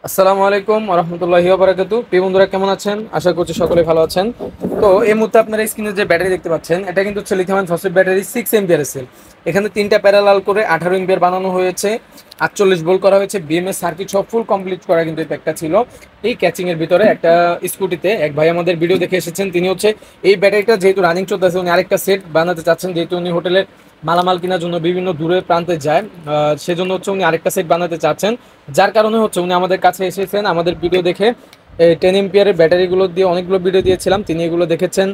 আসসালামু আলাইকুম ওয়া রাহমাতুল্লাহি ওয়া বারাকাতুহু। প্রিয় বন্ধুরা কেমন আছেন? আশা করছি সকলে ভালো আছেন। তো এই মুহূর্তে আপনারা স্ক্রিনে যে ব্যাটারি দেখতে পাচ্ছেন, এটা কিন্তু হচ্ছে লিথিয়াম আয়রন ফসফেট ব্যাটারি 6 এম্পিয়ারের সেল। এখানে তিনটা প্যারালাল করে 18 এম্পিয়ার বানানো হয়েছে, 48 ভোল্ট করা হয়েছে, বিএমএস সার্কিট সব ফুল কমপ্লিট করা কিন্তু এই প্যাকটা ছিল। এই ক্যাচিং এর ভিতরে একটা স্কুটিতে এক ভাই আমাদের ভিডিও দেখে এসেছেন, তিনি হচ্ছে এই ব্যাটারিটা যেহেতু রানিং চলতেছে উনি আরেকটা সেট বানাতে চাচ্ছেন, যেহেতু উনি হোটেলে মালামাল কেনার জন্য বিভিন্ন দূরের প্রান্তে যায়, সেজন্য হচ্ছে উনি আরেকটা সেট বানাতে চাচ্ছেন। যার কারণে হচ্ছে উনি আমাদের কাছে এসেছেন আমাদের ভিডিও দেখে। 10 এম্পিয়ারের ব্যাটারিগুলো দিয়ে অনেকগুলো ভিডিও দিয়েছিলাম, তিনি এগুলো দেখেছেন।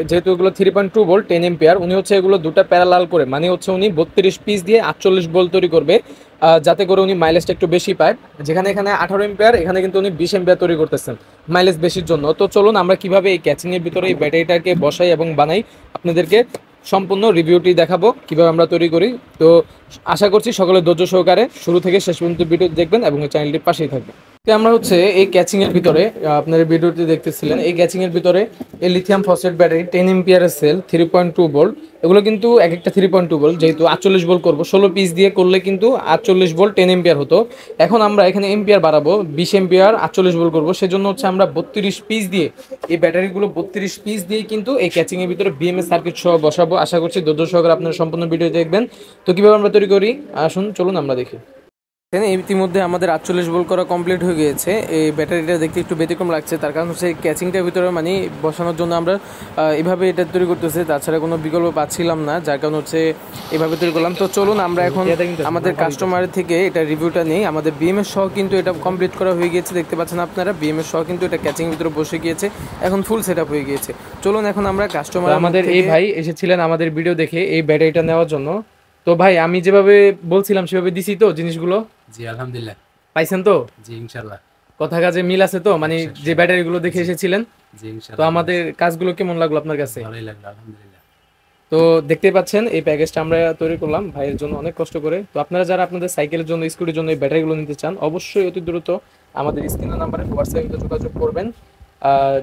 যেহেতু এগুলো 3.2 ভোল্ট 10 এম্পিয়ার, উনি হচ্ছে এগুলো দুটো প্যারালাল করে, মানে হচ্ছে উনি 32 পিস দিয়ে 48 ভোল্ট তৈরি করবে, যাতে করে উনি মাইলেজটা একটু বেশি পায়। যেখানে এখানে 18 এম্পিয়ার, এখানে কিন্তু উনি 20 এম্পিয়ার তৈরি করতেছেন মাইলেজ বেশির জন্য। তো চলুন আমরা কিভাবে এই ক্যাচিংয়ের ভিতরে এই ব্যাটারিটাকে বসাই এবং বানাই আপনাদেরকে সম্পূর্ণ রিভিউটি দেখাবো কিভাবে আমরা তৈরি করি। তো আশা করছি সকলে ধৈর্য সহকারে শুরু থেকে শেষ পর্যন্ত ভিডিও দেখবেন এবং এই চ্যানেলটির পাশেই থাকবেন। তো আমরা হচ্ছে এই ক্যাচিং এর ভিতরে, আপনার ভিডিওটি দেখতেছিলেন, এই ক্যাচিং এর ভিতরে এই লিথিয়াম ফসফেট ব্যাটারি 10 এম্পিয়ারের সেল 3.2 ভোল্ট, এগুলো কিন্তু এক একটা 3.2 ভোল্ট, যেহেতু 48 ভোল্ট করবো 16 পিস দিয়ে করলে কিন্তু 48 ভোল্ট 10 এম্পিয়ার হতো। এখন আমরা এখানে এম্পিয়ার বাড়াবো, 20 এম্পিয়ার 48 ভোল্ট করবো, সেজন্য হচ্ছে আমরা 32 পিস দিয়ে এই ব্যাটারিগুলো 32 পিস দিয়ে কিন্তু এই ক্যাচিং এর ভিতরে বিএমএস সার্কিট সহ বসাবো। আশা করছি ধৈর্য সহকারে আপনারা সম্পূর্ণ ভিডিও দেখবেন। তো কিভাবে আমরা তৈরি করি আসুন চলুন আমরা দেখি। ইতিমধ্যে আমাদের 48 ভোল্ট করা কমপ্লিট হয়ে গিয়েছে। এই ব্যাটারিটা দেখতে একটু ব্যতিক্রম লাগছে, তার কারণ হচ্ছে ক্যাচিংটার ভিতরে মানে বসানোর জন্য আমরা এভাবে এটা তৈরি করতেছি, তাছাড়া কোনো বিকল্প পাচ্ছিলাম না, যার কারণ হচ্ছে এভাবে তৈরি করলাম। তো চলুন আমরা এখন আমাদের কাস্টমারের থেকে এটা রিভিউটা নিই। আমাদের বিএমএস সহ কিন্তু এটা কমপ্লিট করা হয়ে গিয়েছে, দেখতে পাচ্ছেন আপনারা বিএমএস সহ কিন্তু এটা ক্যাচিংয়ের ভিতরে বসে গিয়েছে, এখন ফুল সেট আপ হয়ে গিয়েছে। চলুন এখন আমরা কাস্টমার, আমাদের এই ভাই এসেছিলেন আমাদের ভিডিও দেখে এই ব্যাটারিটা নেওয়ার জন্য। তো ভাই আমি যেভাবে বলছিলাম সেভাবে দিছি তো জিনিসগুলো? জি আলহামদুলিল্লাহ। পাইছেন তো? জি ইনশাআল্লাহ। কথা কাজে মিল আছে তো, মানে যে ব্যাটারিগুলো দেখে এসেছিলেন? জি ইনশাআল্লাহ। তো আমাদের কাজগুলো কেমন লাগলো আপনার কাছে? ভালোই লাগলো আলহামদুলিল্লাহ। তো দেখতেই পাচ্ছেন এই প্যাকেজটা আমরা তৈরি করলাম ভাইয়ের জন্য অনেক কষ্ট করে। তো আপনারা যারা আপনাদের সাইকেলের জন্য স্কুটির জন্য এই ব্যাটারিগুলো নিতে চান, অবশ্যই অতি দ্রুত আমাদের স্ক্রিনের নাম্বারে হোয়াটসঅ্যাপে যোগাযোগ করবেন।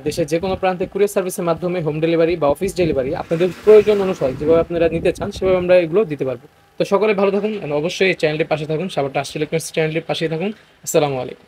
দেশের যে কোনো প্রান্তে কুরিয়ার সার্ভিসের মাধ্যমে হোম ডেলিভারি বা অফিস ডেলিভারি আপনাদের প্রয়োজন অনুসারে যেভাবে আপনারা নিতে চান সেভাবে আমরা এগুলো দিতে পারবো। তো সকলে ভালো থাকুন, অবশ্যই এই চ্যানেলটির পাশে থাকুন, সাবার টাচ ইলেকট্রনিক্স চ্যানেলটির পাশেই থাকুন। আসসালামু আলাইকুম।